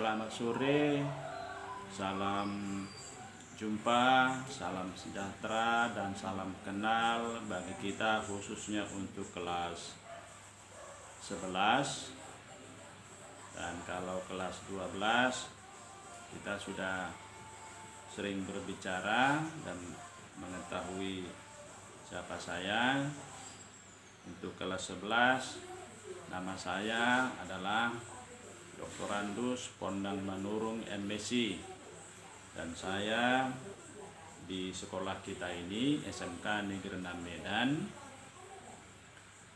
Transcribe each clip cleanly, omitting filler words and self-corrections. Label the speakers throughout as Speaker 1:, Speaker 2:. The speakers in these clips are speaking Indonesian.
Speaker 1: Selamat sore, salam jumpa, salam sejahtera, dan salam kenal bagi kita khususnya untuk kelas 11. Dan kalau kelas 12 kita sudah sering berbicara dan mengetahui siapa saya. Untuk kelas 11, nama saya adalah Dr. Andus Pondang Manurung MSc, dan saya di sekolah kita ini SMK Negeri 6 Medan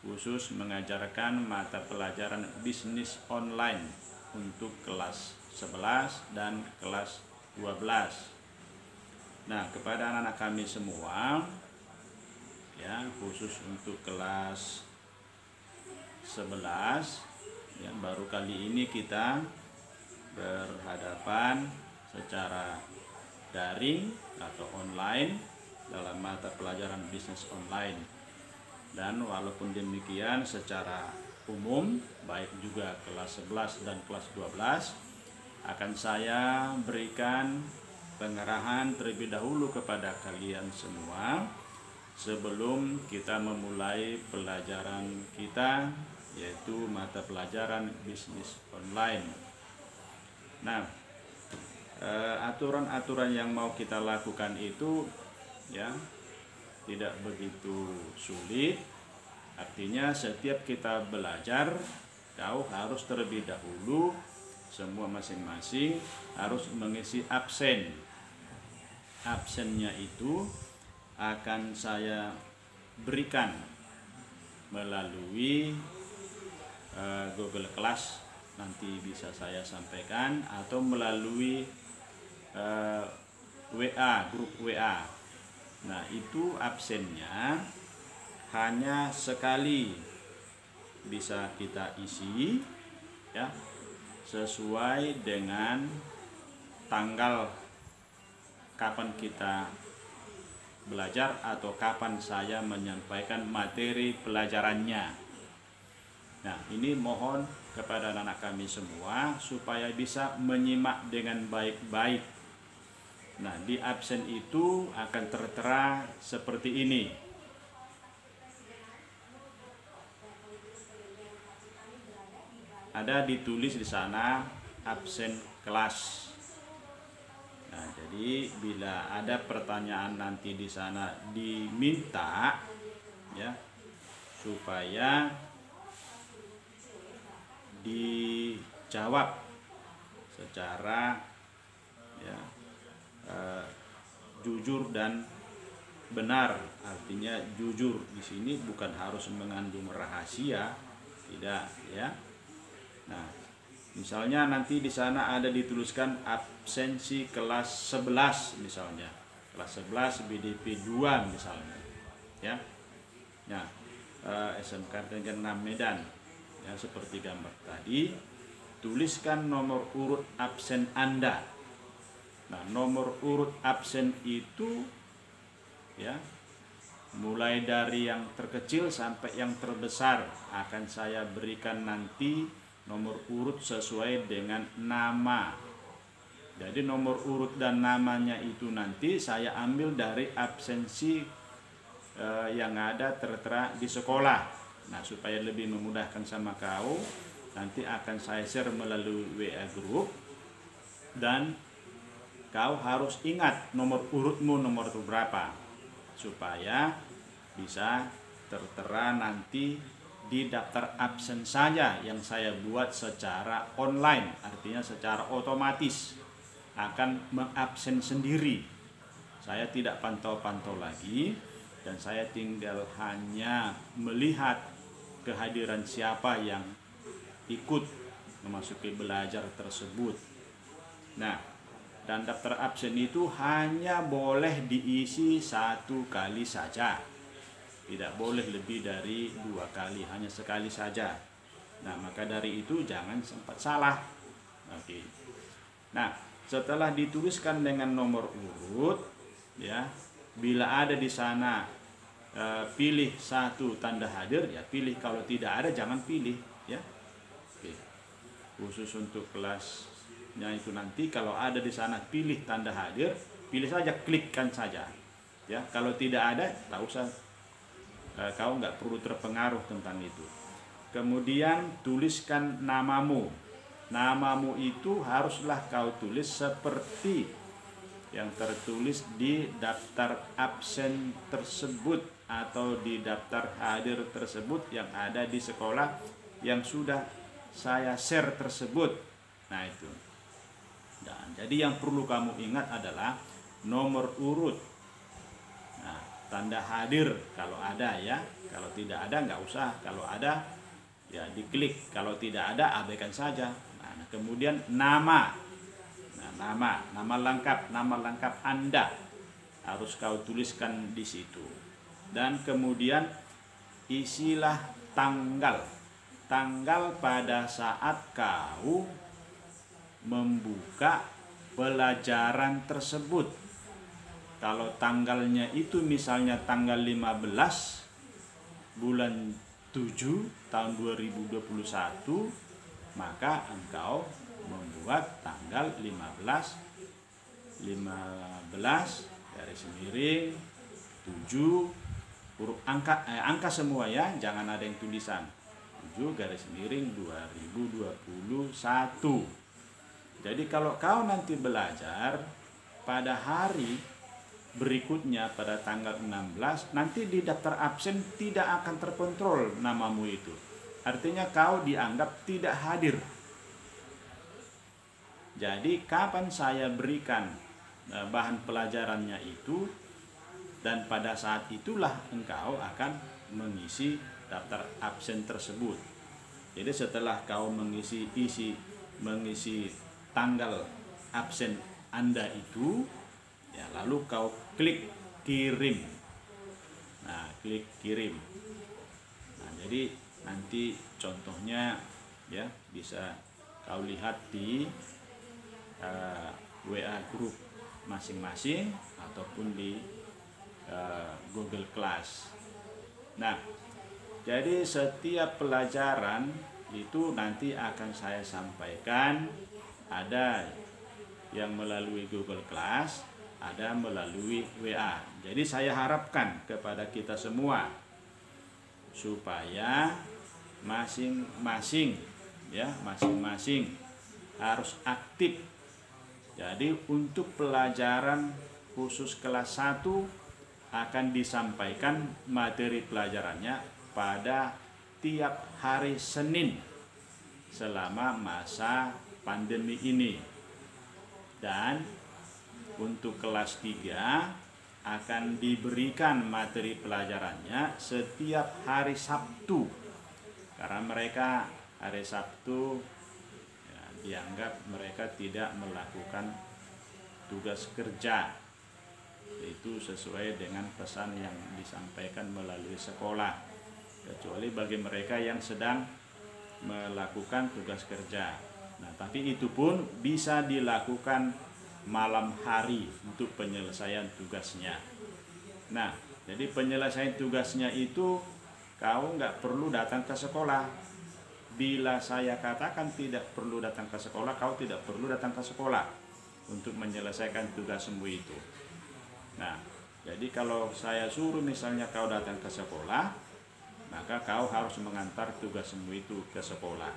Speaker 1: khusus mengajarkan mata pelajaran bisnis online untuk kelas 11 dan kelas 12. Nah, kepada anak-anak kami semua ya, khusus untuk kelas 11 ya, baru kali ini kita berhadapan secara daring atau online dalam mata pelajaran bisnis online. Dan walaupun demikian, secara umum baik juga kelas 11 dan kelas 12 akan saya berikan pengarahan terlebih dahulu kepada kalian semua sebelum kita memulai pelajaran kita, yaitu mata pelajaran bisnis online. Nah, aturan-aturan yang mau kita lakukan itu ya tidak begitu sulit. Artinya setiap kita belajar, kau harus terlebih dahulu semua masing-masing harus mengisi absen. Absennya itu akan saya berikan melalui Google Class, nanti bisa saya sampaikan, atau melalui WA, grup WA. Nah, itu absennya hanya sekali bisa kita isi ya, sesuai dengan tanggal kapan kita belajar atau kapan saya menyampaikan materi pelajarannya. Nah, ini mohon kepada anak-anak kami semua supaya bisa menyimak dengan baik-baik. Nah, di absen itu akan tertera seperti ini. Ada ditulis di sana absen kelas. Nah, jadi bila ada pertanyaan nanti di sana diminta ya supaya dijawab secara ya jujur dan benar. Artinya jujur di sini bukan harus mengandung rahasia, tidak ya. Nah, misalnya nanti di sana ada dituliskan absensi kelas 11 misalnya. Kelas 11 BDP 2 misalnya. Ya. Nah, SMK Negeri 6 Medan. Ya, seperti gambar tadi, tuliskan nomor urut absen Anda. Nah, nomor urut absen itu ya, mulai dari yang terkecil sampai yang terbesar akan saya berikan nanti nomor urut sesuai dengan nama. Jadi nomor urut dan namanya itu nanti saya ambil dari absensi yang ada tertera di sekolah. Nah, supaya lebih memudahkan sama kau, nanti akan saya share melalui WA group, dan kau harus ingat nomor urutmu nomor berapa supaya bisa tertera nanti di daftar absen saja yang saya buat secara online. Artinya secara otomatis akan mengabsen sendiri. Saya tidak pantau-pantau lagi, dan saya tinggal hanya melihat kehadiran siapa yang ikut memasuki belajar tersebut. Nah, dan daftar absen itu hanya boleh diisi 1 kali saja. Tidak boleh lebih dari 2 kali, hanya sekali saja. Nah, maka dari itu jangan sempat salah. Oke. Nah, setelah dituliskan dengan nomor urut ya, bila ada di sana pilih 1 tanda hadir ya pilih, kalau tidak ada jangan pilih ya. Oke. Khusus untuk kelas grupnya itu nanti kalau ada di sana pilih tanda hadir, pilih saja, klikkan saja. Ya, kalau tidak ada, tak usah, kau nggak perlu terpengaruh tentang itu. Kemudian tuliskan namamu. Namamu itu haruslah kau tulis seperti yang tertulis di daftar absen tersebut atau di daftar hadir tersebut yang ada di sekolah yang sudah saya share tersebut. Nah itu. Dan jadi yang perlu kamu ingat adalah nomor urut. Nah, tanda hadir kalau ada ya, kalau tidak ada nggak usah, kalau ada ya diklik, kalau tidak ada abaikan saja. Nah, kemudian nama. Nah, nama lengkap Anda harus kau tuliskan di situ. Dan kemudian isilah tanggal pada saat kau membuka pelajaran tersebut. Kalau tanggalnya itu misalnya tanggal 15 bulan 7 tahun 2021, maka engkau membuat tanggal 15 garis miring 7 huruf angka semua ya, jangan ada yang tulisan. 7 garis miring 2021. Jadi kalau kau nanti belajar pada hari berikutnya pada tanggal 16, nanti di daftar absen tidak akan terkontrol namamu itu. Artinya kau dianggap tidak hadir. Jadi kapan saya berikan bahan pelajarannya itu, dan pada saat itulah engkau akan mengisi daftar absen tersebut. Jadi setelah kau mengisi tanggal absen Anda itu, ya lalu kau klik kirim. Nah, klik kirim. Nah, jadi nanti contohnya ya bisa kau lihat di WA grup masing-masing ataupun di Google Class. Nah, jadi setiap pelajaran itu nanti akan saya sampaikan, ada yang melalui Google Class, ada melalui WA. Jadi saya harapkan kepada kita semua supaya masing-masing harus aktif. Jadi untuk pelajaran khusus kelas 1 akan disampaikan materi pelajarannya pada tiap hari Senin selama masa pandemi ini. Dan untuk kelas 3 akan diberikan materi pelajarannya setiap hari Sabtu. Karena mereka hari Sabtu dianggap mereka tidak melakukan tugas kerja, itu sesuai dengan pesan yang disampaikan melalui sekolah, kecuali bagi mereka yang sedang melakukan tugas kerja. Nah, tapi itu pun bisa dilakukan malam hari untuk penyelesaian tugasnya. Nah, jadi penyelesaian tugasnya itu kau nggak perlu datang ke sekolah. Bila saya katakan tidak perlu datang ke sekolah, kau tidak perlu datang ke sekolah untuk menyelesaikan tugasmu itu. Nah, jadi kalau saya suruh misalnya kau datang ke sekolah, maka kau harus mengantar tugasmu itu ke sekolah.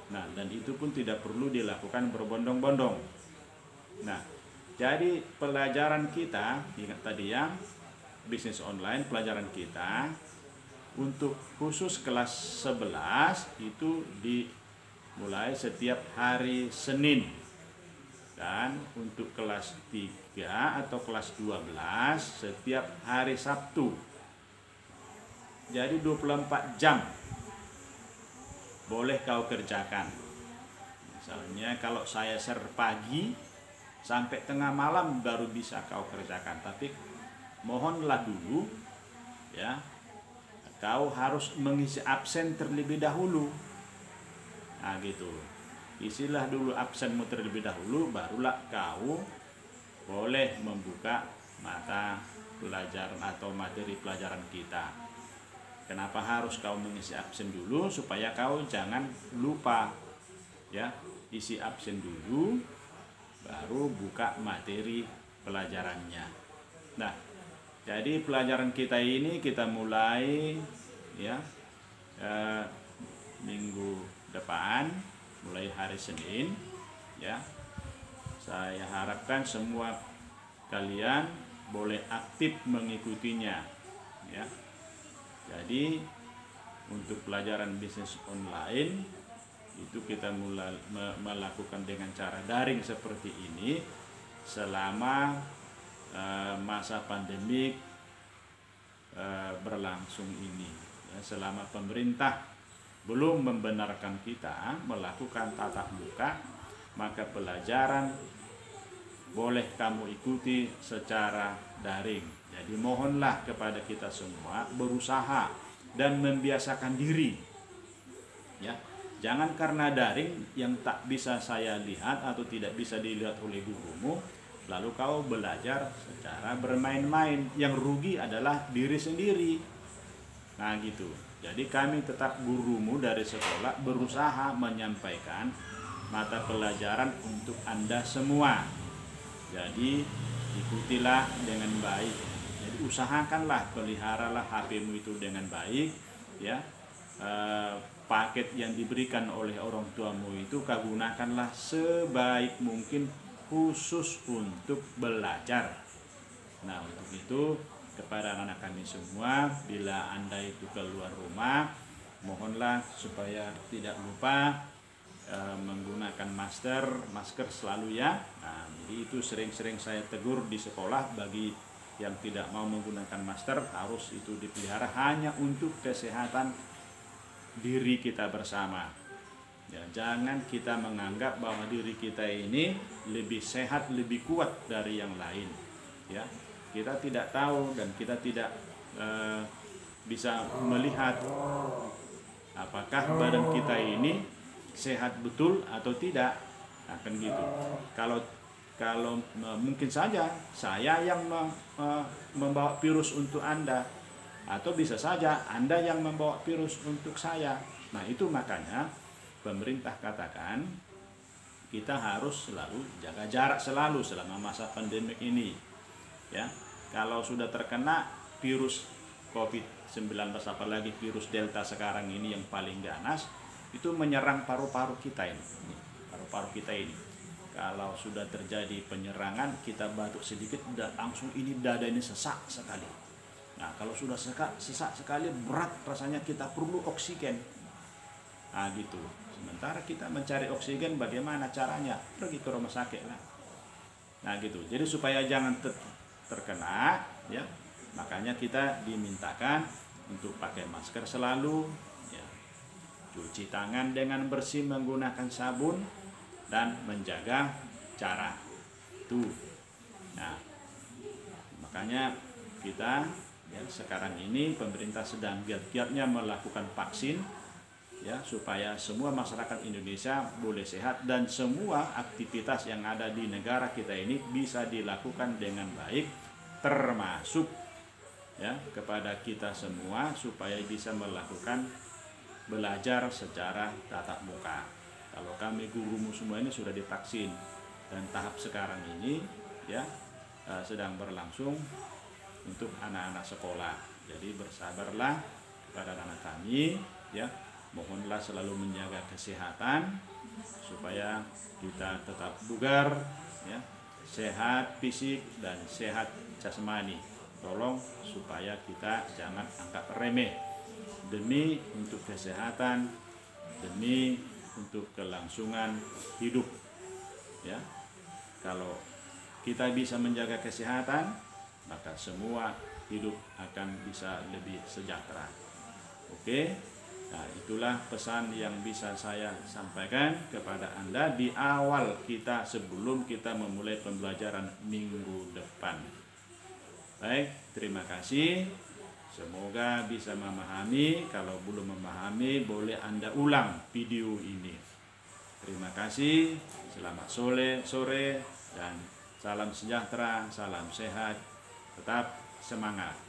Speaker 1: Nah, dan itu pun tidak perlu dilakukan berbondong-bondong. Nah, jadi pelajaran kita, ingat tadi ya, bisnis online, pelajaran kita untuk khusus kelas 11 itu dimulai setiap hari Senin. Dan untuk kelas 3 atau kelas 12 setiap hari Sabtu. Jadi 24 jam boleh kau kerjakan. Misalnya kalau saya share pagi sampai tengah malam baru bisa kau kerjakan. Tapi mohonlah dulu ya, kau harus mengisi absen terlebih dahulu. Nah gitu. Isilah dulu absenmu terlebih dahulu, barulah kau boleh membuka mata pelajaran atau materi pelajaran kita. Kenapa harus kau mengisi absen dulu? Supaya kau jangan lupa ya. isi absen dulu, baru buka materi pelajarannya. Nah, jadi pelajaran kita ini kita mulai ya minggu depan, mulai hari Senin ya. Saya harapkan semua kalian boleh aktif mengikutinya ya. Jadi untuk pelajaran bisnis online itu kita mulai melakukan dengan cara daring seperti ini selama masa pandemik berlangsung ini ya, selama pemerintah belum membenarkan kita melakukan tatap muka, maka pelajaran boleh kamu ikuti secara daring. Jadi mohonlah kepada kita semua berusaha dan membiasakan diri ya. Jangan karena daring yang tak bisa saya lihat atau tidak bisa dilihat oleh gurumu, lalu kau belajar secara bermain-main. Yang rugi adalah diri sendiri. Nah gitu. Jadi kami tetap gurumu dari sekolah berusaha menyampaikan mata pelajaran untuk Anda semua. Jadi ikutilah dengan baik. Jadi usahakanlah, peliharalah HP-mu itu dengan baik ya. Paket yang diberikan oleh orang tuamu itu kau gunakanlah sebaik mungkin khusus untuk belajar. Nah, untuk itu kepada anak-anak kami semua, bila Anda itu keluar rumah, mohonlah supaya tidak lupa menggunakan masker selalu ya. Nah, jadi itu sering-sering saya tegur di sekolah, bagi yang tidak mau menggunakan masker harus itu dipelihara hanya untuk kesehatan diri kita bersama. Ya, jangan kita menganggap bahwa diri kita ini lebih sehat, lebih kuat dari yang lain. Ya, kita tidak tahu dan kita tidak bisa melihat apakah badan kita ini sehat betul atau tidak. Nah, kan gitu. Kalau mungkin saja saya yang membawa virus untuk Anda, atau bisa saja Anda yang membawa virus untuk saya. Nah, itu makanya pemerintah katakan kita harus selalu jaga jarak selalu selama masa pandemi ini. Ya, kalau sudah terkena virus COVID-19, apalagi virus Delta sekarang ini yang paling ganas, itu menyerang paru-paru kita ini. Paru-paru kita ini. Kalau sudah terjadi penyerangan, kita batuk sedikit, udah langsung ini dada ini sesak sekali. Nah, kalau sudah sesak sekali, berat rasanya, kita perlu oksigen. Nah, gitu. Sementara kita mencari oksigen, bagaimana caranya? Pergi ke rumah sakit lah. Nah, gitu. Jadi supaya jangan terkena, ya, makanya kita dimintakan untuk pakai masker selalu, ya, cuci tangan dengan bersih menggunakan sabun, dan menjaga jarak. Tuh. Nah, makanya kita ya, sekarang ini pemerintah sedang giat-giatnya melakukan vaksin ya, supaya semua masyarakat Indonesia boleh sehat dan semua aktivitas yang ada di negara kita ini bisa dilakukan dengan baik, termasuk ya kepada kita semua supaya bisa melakukan belajar secara tatap muka. Kalau kami gurumu semua ini sudah divaksin dan tahap sekarang ini ya sedang berlangsung untuk anak-anak sekolah. Jadi bersabarlah kepada anak kami ya. Mohonlah selalu menjaga kesehatan supaya kita tetap bugar ya, sehat fisik dan sehat jasmani. Tolong supaya kita jangan anggap remeh demi untuk kesehatan, demi untuk kelangsungan hidup ya. Kalau kita bisa menjaga kesehatan, maka semua hidup akan bisa lebih sejahtera. Oke, nah itulah pesan yang bisa saya sampaikan kepada Anda di awal kita sebelum kita memulai pembelajaran minggu depan. Baik, terima kasih. Semoga bisa memahami. Kalau belum memahami, boleh Anda ulang video ini. Terima kasih. Selamat sore dan salam sejahtera, salam sehat. Tetap semangat.